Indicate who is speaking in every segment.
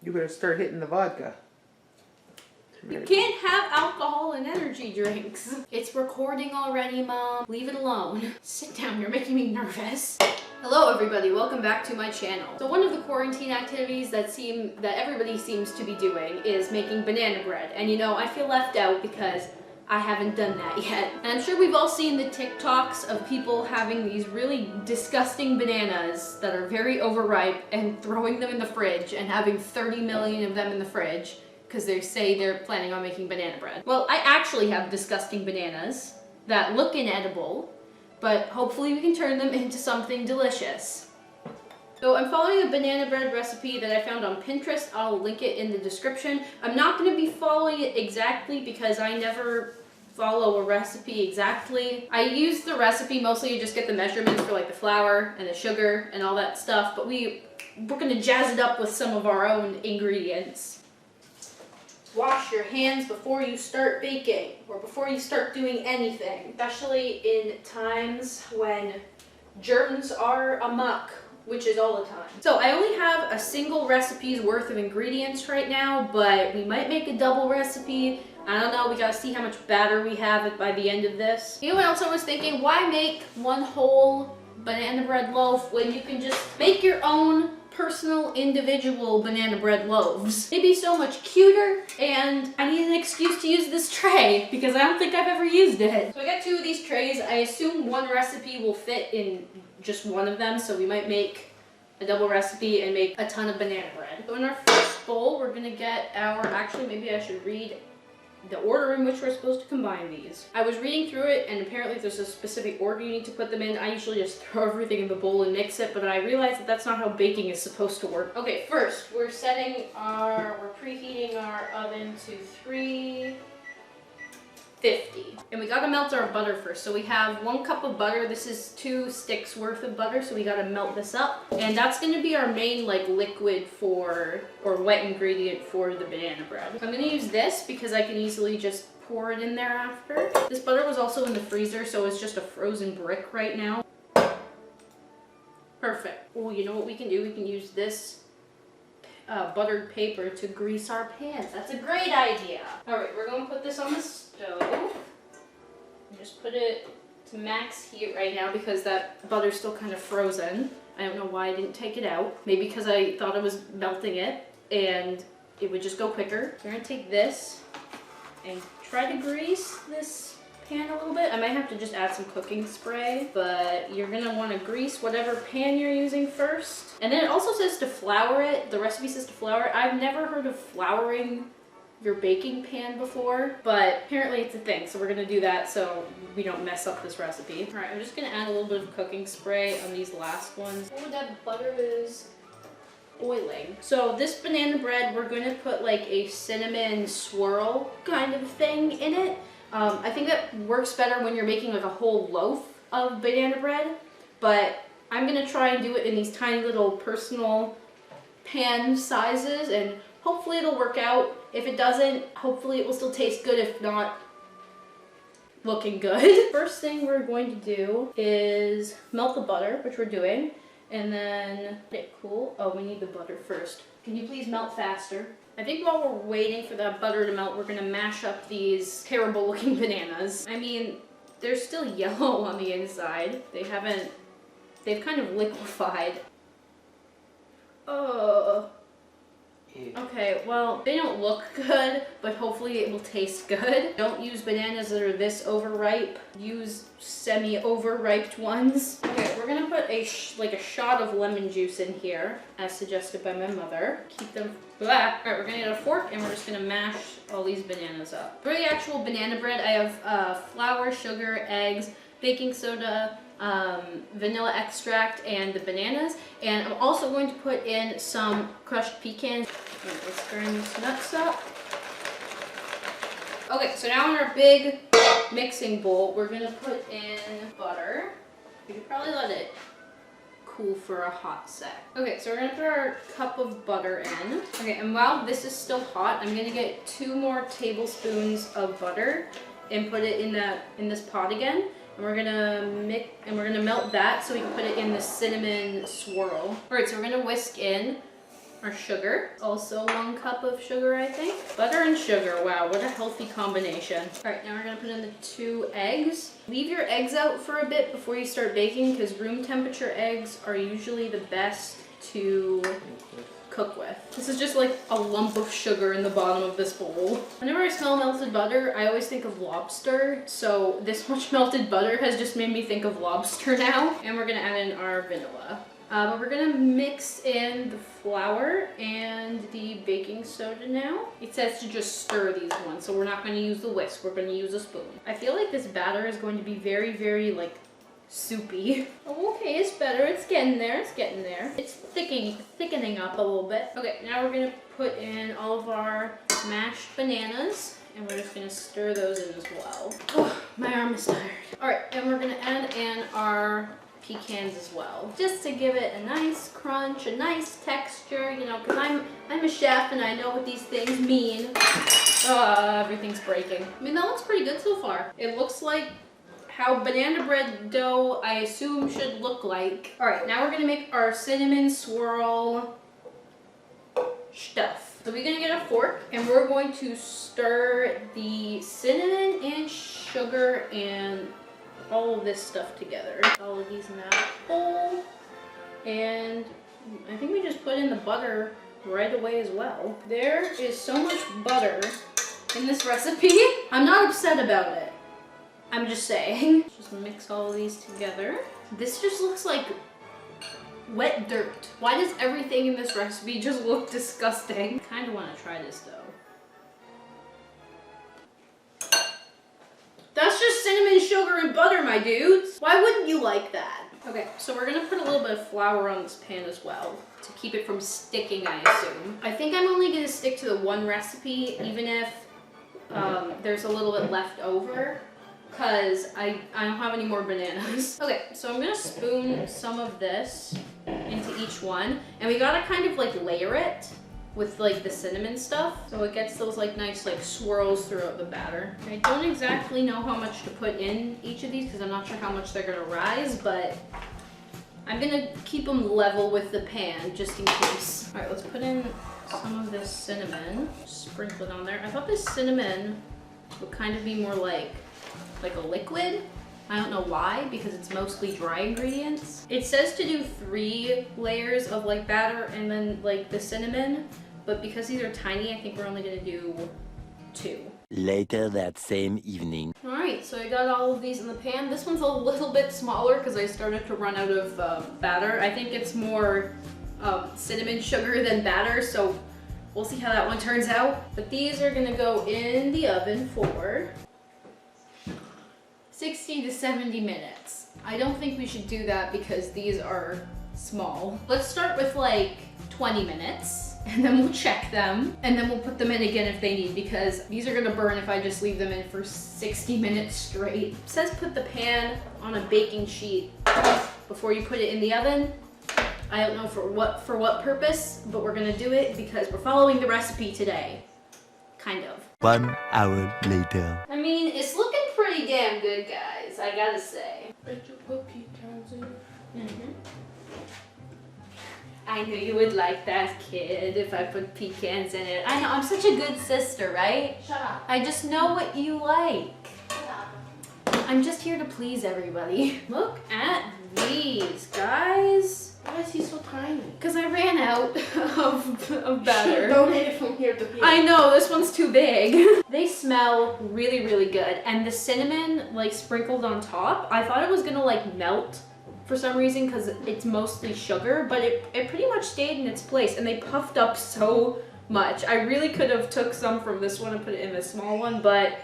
Speaker 1: You better start hitting the vodka.
Speaker 2: You can't have alcohol and energy drinks. It's recording already, Mom. Leave it alone. Sit down, you're making me nervous. Hello everybody, welcome back to my channel. So one of the quarantine activities that everybody seems to be doing is making banana bread. And you know, I feel left out because I haven't done that yet. And I'm sure we've all seen the TikToks of people having these really disgusting bananas that are very overripe and throwing them in the fridge and having 30 million of them in the fridge because they say they're planning on making banana bread. Well, I actually have disgusting bananas that look inedible, but hopefully we can turn them into something delicious. So I'm following a banana bread recipe that I found on Pinterest. I'll link it in the description. I'm not going to be following it exactly because I never follow a recipe exactly. I use the recipe mostly to just get the measurements for like the flour and the sugar and all that stuff, but we're going to jazz it up with some of our own ingredients. Wash your hands before you start baking or before you start doing anything, especially in times when germs are amok, which is all the time. So I only have a single recipe's worth of ingredients right now, but we might make a double recipe. I don't know, we gotta see how much batter we have by the end of this. You know what else I was thinking? Why make one whole banana bread loaf when you can just make your own personal individual banana bread loaves? It'd be so much cuter, and I need an excuse to use this tray because I don't think I've ever used it. So I got 2 of these trays. I assume one recipe will fit in just one of them, so we might make a double recipe and make a ton of banana bread. So in our first bowl, we're gonna get our, actually maybe I should read the order in which we're supposed to combine these. I was reading through it, and apparently there's a specific order you need to put them in. I usually just throw everything in the bowl and mix it, but I realized that that's not how baking is supposed to work. Okay, first, we're preheating our oven to 350. And we gotta melt our butter first. So we have 1 cup of butter. This is 2 sticks worth of butter, so we gotta melt this up. And that's gonna be our main like liquid or wet ingredient for the banana bread. I'm gonna use this because I can easily just pour it in there after. This butter was also in the freezer, so it's just a frozen brick right now. Perfect. Oh, you know what we can do? We can use this buttered paper to grease our pans. That's a great idea. All right, we're gonna put this on the stove. Just put it to max heat right now because that butter's still kind of frozen. I don't know why I didn't take it out. Maybe because I thought I was melting it and it would just go quicker. We're gonna take this and try to grease this pan a little bit. I might have to just add some cooking spray, but you're gonna want to grease whatever pan you're using first. And then it also says to flour it. The recipe says to flour it. I've never heard of flouring your baking pan before, but apparently it's a thing, so we're gonna do that so we don't mess up this recipe. All right, I'm just gonna add a little bit of cooking spray on these last ones. Oh, that butter is oiling. So this banana bread, we're gonna put like a cinnamon swirl kind of thing in it. I think that works better when you're making like a whole loaf of banana bread, but I'm gonna try and do it in these tiny little personal pan sizes, and hopefully it'll work out. If it doesn't, hopefully it will still taste good, if not looking good. First thing we're going to do is melt the butter, which we're doing, and then let it cool. Oh, we need the butter first. Can you please melt faster? I think while we're waiting for that butter to melt, we're gonna mash up these terrible looking bananas. I mean, they're still yellow on the inside. They've kind of liquefied. Oh. Okay, well, they don't look good, but hopefully it will taste good. Don't use bananas that are this overripe. Use semi-overripe ones. Okay, we're gonna put a shot of lemon juice in here, as suggested by my mother. Keep them blah. All right, we're gonna get a fork and we're just gonna mash all these bananas up. For the actual banana bread, I have flour, sugar, eggs, baking soda, vanilla extract, and the bananas. And I'm also going to put in some crushed pecans. Let's stir these nuts up. Okay, so now in our big mixing bowl, we're gonna put in butter. We could probably let it cool for a hot sec. Okay, so we're gonna put our cup of butter in. Okay, and while this is still hot, I'm gonna get 2 more tablespoons of butter and put it in this pot again. And we're gonna melt that so we can put it in the cinnamon swirl. All right, so we're gonna whisk in our sugar. Also 1 cup of sugar, I think. Butter and sugar, wow, what a healthy combination. All right, now we're gonna put in the 2 eggs. Leave your eggs out for a bit before you start baking because room temperature eggs are usually the best to cook with. This is just like a lump of sugar in the bottom of this bowl. Whenever I smell melted butter, I always think of lobster. So this much melted butter has just made me think of lobster now. And we're gonna add in our vanilla. But we're gonna mix in the flour and the baking soda now. It says to just stir these ones, so we're not gonna use the whisk, we're gonna use a spoon. I feel like this batter is going to be very, very like soupy. Oh, okay, it's better. It's getting there. It's getting there. It's thickening up a little bit. Okay, now we're gonna put in all of our mashed bananas, and we're just gonna stir those in as well. Oh, my arm is tired. All right, and we're gonna add in our pecans as well, just to give it a nice crunch, a nice texture. You know, because I'm a chef and I know what these things mean. Everything's breaking. I mean, that looks pretty good so far. It looks like how banana bread dough, I assume, should look like. All right, now we're gonna make our cinnamon swirl stuff. So we're gonna get a fork and we're going to stir the cinnamon and sugar and all of this stuff together. All of these in that bowl. And I think we just put in the butter right away as well. There is so much butter in this recipe. I'm not upset about it. I'm just saying. Just mix all of these together. This just looks like wet dirt. Why does everything in this recipe just look disgusting? I kind of want to try this though. That's just cinnamon, sugar, and butter, my dudes. Why wouldn't you like that? Okay, so we're gonna put a little bit of flour on this pan as well to keep it from sticking, I assume. I think I'm only gonna stick to the 1 recipe, even if there's a little bit left over, because I don't have any more bananas. Okay, so I'm gonna spoon some of this into each one, and we gotta kind of like layer it with like the cinnamon stuff, so it gets those like nice like swirls throughout the batter. I don't exactly know how much to put in each of these because I'm not sure how much they're gonna rise, but I'm gonna keep them level with the pan just in case. All right, let's put in some of this cinnamon, sprinkle it on there. I thought this cinnamon would kind of be more like a liquid. I don't know why, because it's mostly dry ingredients. It says to do 3 layers of like batter and then like the cinnamon, but because these are tiny, I think we're only gonna do 2.
Speaker 1: Later that same evening.
Speaker 2: All right, so I got all of these in the pan. This one's a little bit smaller because I started to run out of batter. I think it's more cinnamon sugar than batter, so we'll see how that one turns out. But these are gonna go in the oven for 60 to 70 minutes. I don't think we should do that because these are small. Let's start with like 20 minutes and then we'll check them and then we'll put them in again if they need, because these are gonna burn if I just leave them in for 60 minutes straight. It says put the pan on a baking sheet before you put it in the oven. I don't know for what purpose, but we're gonna do it because we're following the recipe today. Kind of.
Speaker 1: 1 hour later.
Speaker 2: I mean, it's looking pretty damn good, guys, I gotta say. Did you put pecans in? Mm-hmm. I knew you would like that, kid, if I put pecans in it. I know, I'm such a good sister, right?
Speaker 3: Shut up.
Speaker 2: I just know what you like.
Speaker 3: Shut up.
Speaker 2: I'm just here to please everybody. Look at these, guys.
Speaker 3: Why is he so tiny?
Speaker 2: Because I ran out of batter.
Speaker 3: Donate it from here to here.
Speaker 2: I know, this one's too big. They smell really, really good. And the cinnamon, like, sprinkled on top, I thought it was gonna, like, melt for some reason because it's mostly sugar, but it pretty much stayed in its place, and they puffed up so much. I really could have took some from this one and put it in this small one, but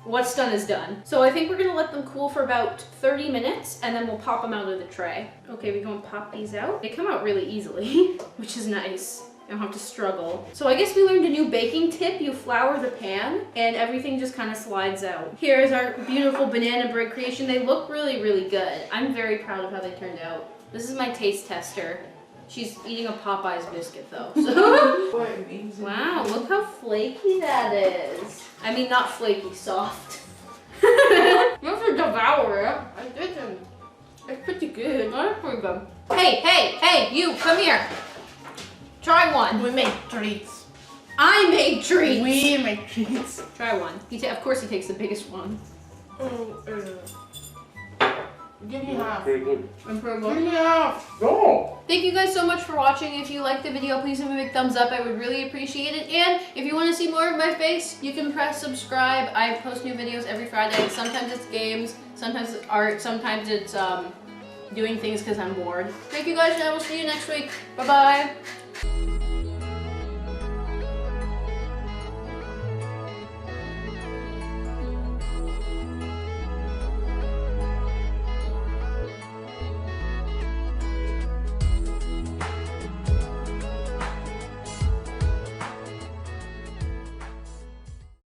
Speaker 2: what's done is done. So I think we're gonna let them cool for about 30 minutes and then we'll pop them out of the tray. Okay, we're gonna pop these out. They come out really easily, which is nice. I don't have to struggle. So I guess we learned a new baking tip. You flour the pan and everything just kind of slides out. Here's our beautiful banana bread creation. They look really, really good. I'm very proud of how they turned out. This is my taste tester. She's eating a Popeyes biscuit though. So. Wow, look how flaky that is. I mean, not flaky, soft. You have to devour it.
Speaker 3: I didn't. It's pretty good.
Speaker 2: That's pretty good. Hey, hey, hey, you, come here. Try one.
Speaker 3: We make treats.
Speaker 2: I made treats.
Speaker 3: We make treats.
Speaker 2: Try one. Of course he takes the biggest one.
Speaker 3: Give me half.
Speaker 4: Very good.
Speaker 2: And for a
Speaker 3: Give me half.
Speaker 4: No!
Speaker 2: Thank you guys so much for watching. If you liked the video, please give me a big thumbs up. I would really appreciate it. And if you want to see more of my face, you can press subscribe. I post new videos every Friday. Sometimes it's games, sometimes it's art, sometimes it's doing things because I'm bored. Thank you guys, and I will see you next week. Bye-bye.